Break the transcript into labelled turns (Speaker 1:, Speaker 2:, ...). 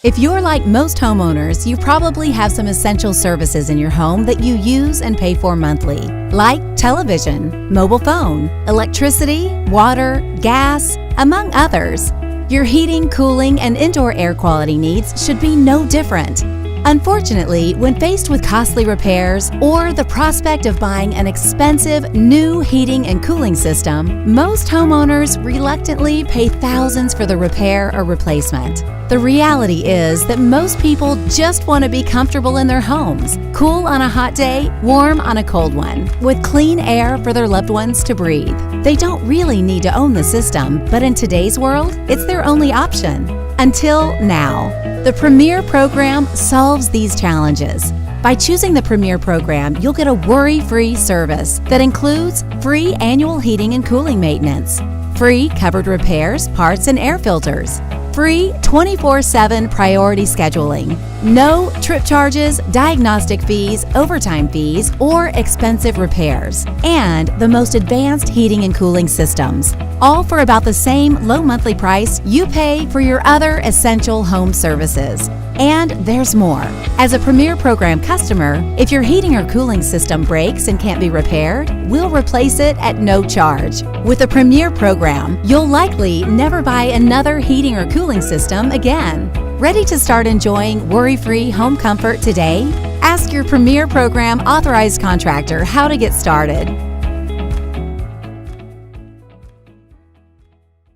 Speaker 1: If you're like most homeowners, you probably have some essential services in your home that you use and pay for monthly, like television, mobile phone, electricity, water, gas, among others. Your heating, cooling, and indoor air quality needs should be no different. Unfortunately, when faced with costly repairs or the prospect of buying an expensive new heating and cooling system, most homeowners reluctantly pay thousands for the repair or replacement. The reality is that most people just want to be comfortable in their homes, cool on a hot day, warm on a cold one, with clean air for their loved ones to breathe. They don't really need to own the system, but in today's world, it's their only option. Until now. The Premier program solves these challenges. By choosing the Premier program, you'll get a worry-free service that includes free annual heating and cooling maintenance, free covered repairs, parts, and air filters, free 24/7 priority scheduling, no trip charges, diagnostic fees, overtime fees, or expensive repairs, and the most advanced heating and cooling systems, all for about the same low monthly price you pay for your other essential home services. And there's more. As a Premier program customer, if your heating or cooling system breaks and can't be repaired, we'll replace it at no charge. With a Premier program, you'll likely never buy another heating or cooling system again. Ready to start enjoying worry-free home comfort today? Ask your Premier program authorized contractor how to get started.